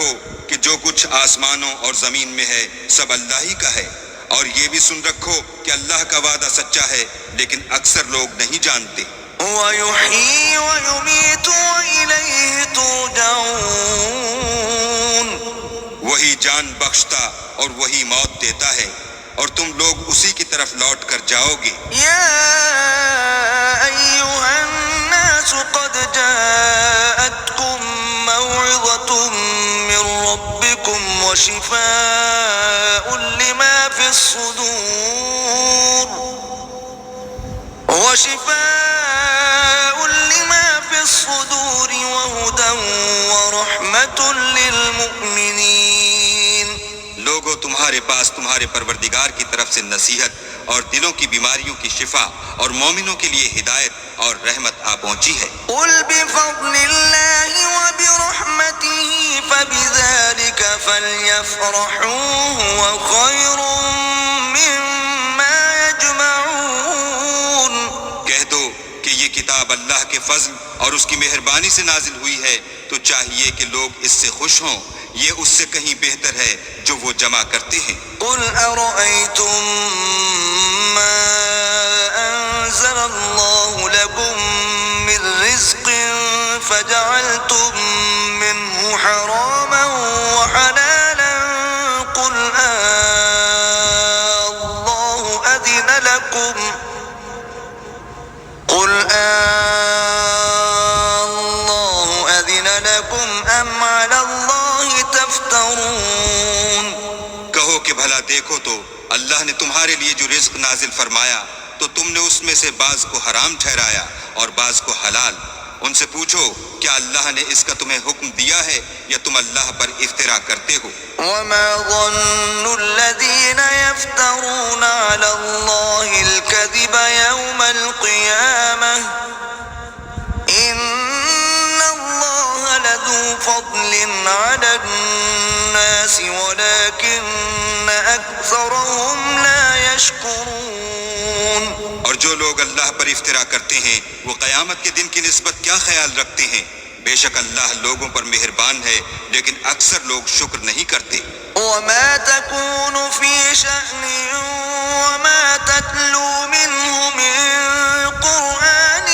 رکھو کہ جو کچھ آسمانوں اور زمین میں ہے سب اللہ ہی کا ہے، اور یہ بھی سن رکھو کہ اللہ کا وعدہ سچا ہے، لیکن اکثر لوگ نہیں جانتے۔ وَيُحْيِي وَيُمِيتُ وَإِلَيْهِ تُرْجَعُونَ، وہی جان بخشتا اور وہی موت دیتا ہے، اور تم لوگ اسی کی طرف لوٹ کر جاؤ گے۔ يَا أَيُّهَا النَّاسُ قَدْ جَاءَتْكُم مَّوْعِظَةٌ مِّن رَّبِّكُمْ وَشِفَاءٌ لِّمَا فِي الصُّدُورِ وَهُدًى وَرَحْمَةٌ لِّلْمُؤْمِنِينَ۔ لوگوں، تمہارے پاس تمہارے پروردگار کی طرف سے نصیحت اور دلوں کی بیماریوں کی شفا اور مومنوں کے لیے ہدایت اور رحمت آ پہنچی ہے۔ قُلْ بِفَضْلِ اللَّهِ وَبِرَحْمَتِهِ فَبِذَلِكَ فَلْيَفْرَحُوا هُوَ خَيْرٌ مِّمَّا يَجْمَعُونَ۔ کہہ دو کہ یہ کتاب اللہ کے فضل اور اس کی مہربانی سے نازل ہوئی ہے، تو چاہیے کہ لوگ اس سے خوش ہوں، یہ اس سے کہیں بہتر ہے جو وہ جمع کرتے ہیں۔ قُلْ أَرَأَيْتُم مَّا أَنزَلَ اللَّهُ لَكُم مِّن رِّزْقٍ فَجَعَلْتُم مِّنْهُ حَرَامًا وَحَلَالًا قُلْ اللَّهُ أَذِنَ لَكُمْ أَمْ عَلَى اللَّهِ تَفْتَرُونَ۔ کہو کہ بھلا دیکھو تو اللہ نے تمہارے لیے جو رزق نازل فرمایا تو تم نے اس میں سے بعض کو حرام ٹھہرایا اور بعض کو حلال۔ ان سے پوچھو کیا اللہ نے اس کا تمہیں حکم دیا ہے یا تم اللہ پر افترا کرتے ہو؟ وَمَا ظَنُّ الَّذِينَ يَفْتَرُونَ عَلَى اللَّهِ الْكَذِبَ يَوْمَ الْقِيَامَةِ إِنَّ اللَّهَ لَذُو فَضْلٍ عَلَى النَّاسِ وَلَكِنَّ أَكْثَرَهُمْ لَا يَشْكُرُونَ۔ اور جو لوگ اللہ پر افترا کرتے ہیں وہ قیامت کے دن کی نسبت کیا خیال رکھتے ہیں؟ بے شک اللہ لوگوں پر مہربان ہے، لیکن اکثر لوگ شکر نہیں کرتے۔ وَمَا تَكُونُ فِي شَأْنٍ وَمَا تَتْلُو مِنْهُ مِن قُرْآنٍ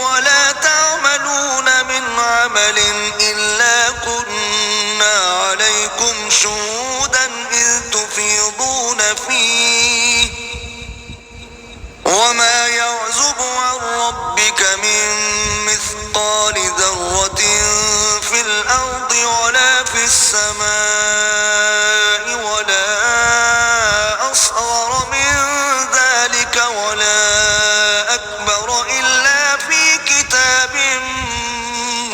وَلَا تَعْمَلُونَ مِنْ عَمَلٍ إِلَّا كُنَّا عَلَيْكُمْ شُهُودًا إِذْ تُفِيضُونَ فِيهِ وَمَا يَعْزُبُ عَنْ رَبِّكَ مِن مِّثْقَالِ ذَرَّةٍ فِي الْأَرْضِ وَلَا فِي السَّمَاءِ وَلَا أَصْغَرَ مِن ذَلِكَ وَلَا أَكْبَرَ إِلَّا فِي كِتَابٍ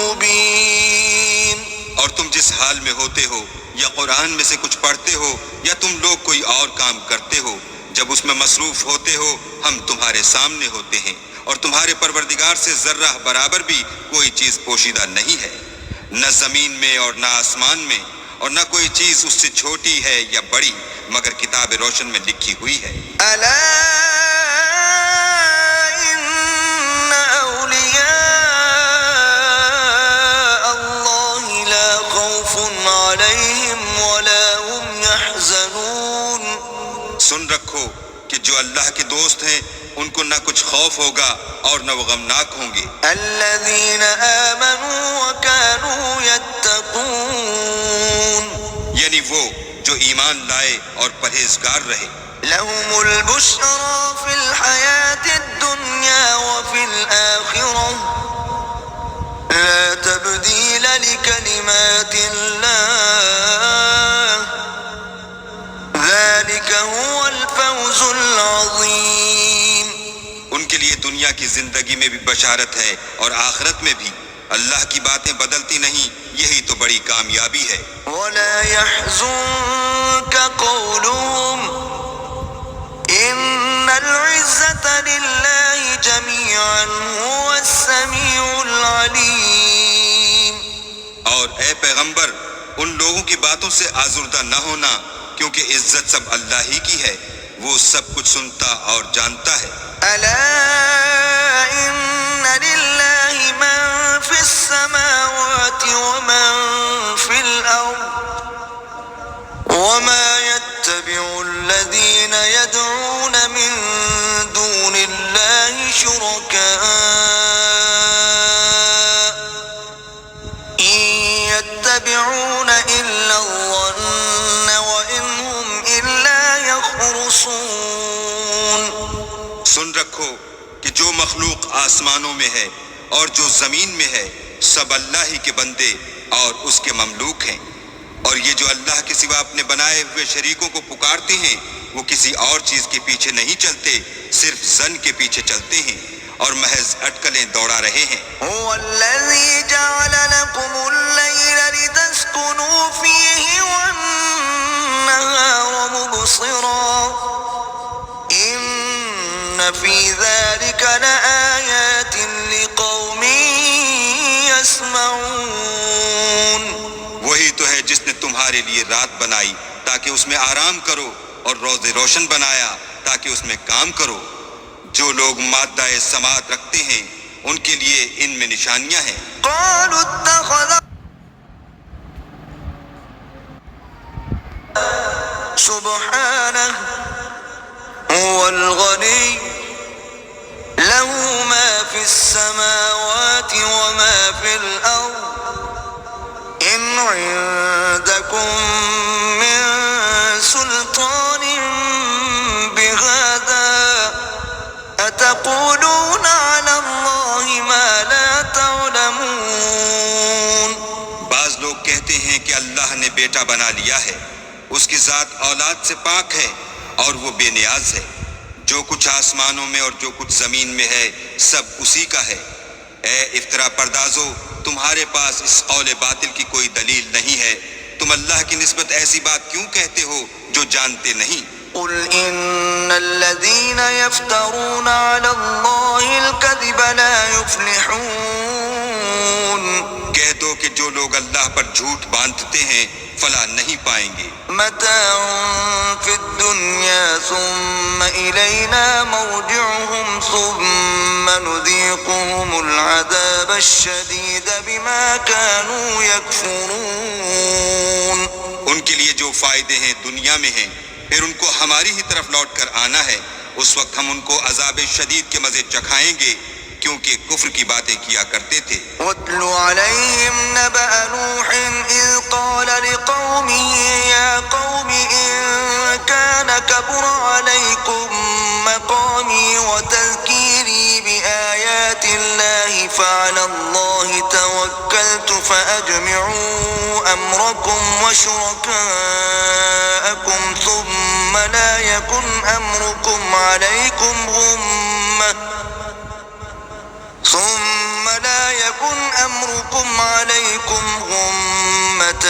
مُّبِينٍ۔ اور تم جس حال میں ہوتے ہو یا قرآن میں سے کچھ پڑھتے ہو یا تم لوگ کوئی اور کام کرتے ہو، جب اس میں مصروف ہوتے ہو ہم تمہارے سامنے ہوتے ہیں، اور تمہارے پروردگار سے ذرہ برابر بھی کوئی چیز پوشیدہ نہیں ہے، نہ زمین میں اور نہ آسمان میں، اور نہ کوئی چیز اس سے چھوٹی ہے یا بڑی مگر کتاب روشن میں لکھی ہوئی ہے۔ أَلَا إِنَّ أَوْلِيَاءَ اللَّهِ لَا خَوْفٌ عَلَيْهِمْ وَلَا هُمْ يَحْزَنُونَ۔ سن رکھو کہ جو اللہ کے دوست ہیں ان کو نہ کچھ خوف ہوگا اور نہ وہ غمناک ہوں گے۔ الَّذِينَ آمَنُوا وَكَانُوا يَتَّقُونَ، یعنی وہ جو ایمان لائے اور پرہیزگار رہے۔ لَهُمُ الْبُشْرَى فِي الْحَيَاةِ الدُّنْيَا وَفِي الْآخِرَةِ لَا تَبْدِيلَ لِكَلِمَاتِ اللَّهِ ذَلِكَ هُوَ الْفَوْزُ الْعَظِيمُ۔ ان کے لیے دنیا کی زندگی میں بھی بشارت ہے اور آخرت میں بھی، اللہ کی باتیں بدلتی نہیں، یہی تو بڑی کامیابی ہے۔ وَلَا يَحْزُنكَ قَوْلُهُمْ إِنَّ الْعِزَّةَ لِلَّهِ جَمِيعًا هُوَ السَّمِيعُ الْعَلِيمُ۔ اور اے پیغمبر ان لوگوں کی باتوں سے آزردہ نہ ہونا، کیونکہ عزت سب اللہ ہی کی ہے، وہ سب کچھ سنتا اور جانتا ہے۔ أَلَا إِنَّ لِلَّهِ مَن فِي السَّمَاوَاتِ وَمَن فِي إن يتبعون إلا الظن وإن هم إلا يخرصون. سن رکھو کہ جو مخلوق آسمانوں میں ہے اور جو زمین میں ہے سب اللہ ہی کے بندے اور اس کے مملوک ہیں، اور یہ جو اللہ کے سوا اپنے بنائے ہوئے شریکوں کو پکارتے ہیں وہ کسی اور چیز کے پیچھے نہیں چلتے، صرف ظن کے پیچھے چلتے ہیں اور محض اٹکلیں دوڑا رہے ہیں۔ هو الذي جعل لكم الليل لتسكنوا فيه والنهار مبصرا إن في ذلك لآيات لقوم يسمعون۔ وہی تو ہے جس نے تمہارے لیے رات بنائی تاکہ اس میں آرام کرو اور روز روشن بنایا تاکہ اس میں کام کرو۔ جو لوگ مادہ سماعت رکھتے ہیں ان کے لیے ان میں نشانیاں ہیں۔ قالوا اتخذ سبحانه هو الغني له ما في السماوات وما في الأرض إن عندكم من سلطان بهذا أتقولون على الله ما لا تعلمون۔ بعض لوگ کہتے ہیں کہ اللہ نے بیٹا بنا لیا ہے، اس کی ذات اولاد سے پاک ہے اور وہ بے نیاز ہے۔ جو کچھ آسمانوں میں اور جو کچھ زمین میں ہے سب اسی کا ہے۔ اے افطرا پردازو، تمہارے پاس اس قول باطل کی کوئی دلیل نہیں ہے، تم اللہ کی نسبت ایسی بات کیوں کہتے ہو جو جانتے نہیں؟ قل إن الذين يفترون على الله الكذب لا يفلحون۔ کہہ دو کہ جو لوگ اللہ پر جھوٹ باندھتے ہیں فلاح نہیں پائیں گے۔ متاع في الدنيا ثم إلينا مرجعهم ثم نذيقهم العذاب الشديد بما كانوا يكفرون۔ ان کے لیے جو فائدے ہیں دنیا میں ہیں، پھر ان کو ہماری ہی طرف لوٹ کر آنا ہے، اس وقت ہم ان کو عذاب شدید کے مزے چکھائیں گے کیونکہ کفر کی باتیں کیا کرتے تھے۔ واتل عليهم نبأ نوح إذ قال لقومه يا قوم إن كان كبر عليكم مقامي وتذكيري بآيات الله فعلى الله توكلت فأجمعوا أمركم وشركاءكم ثم لا يكن أمركم عليكم غمة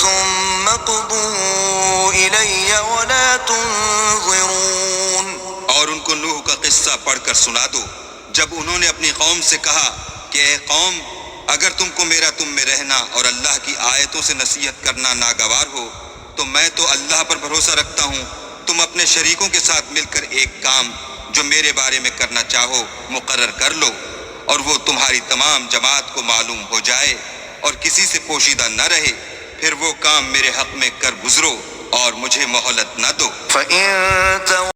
ثم قضوا إلي ولا تنظرون۔ اور ان کو نوح کا قصہ پڑھ کر سنا دو جب انہوں نے اپنی قوم سے کہا کہ اے قوم، اگر تم کو میرا تم میں رہنا اور اللہ کی آیتوں سے نصیحت کرنا ناگوار ہو تو میں تو اللہ پر بھروسہ رکھتا ہوں، تم اپنے شریکوں کے ساتھ مل کر ایک کام جو میرے بارے میں کرنا چاہو مقرر کر لو، اور وہ تمہاری تمام جماعت کو معلوم ہو جائے اور کسی سے پوشیدہ نہ رہے، پھر وہ کام میرے حق میں کر گزرو اور مجھے مہلت نہ دو۔ فَإِن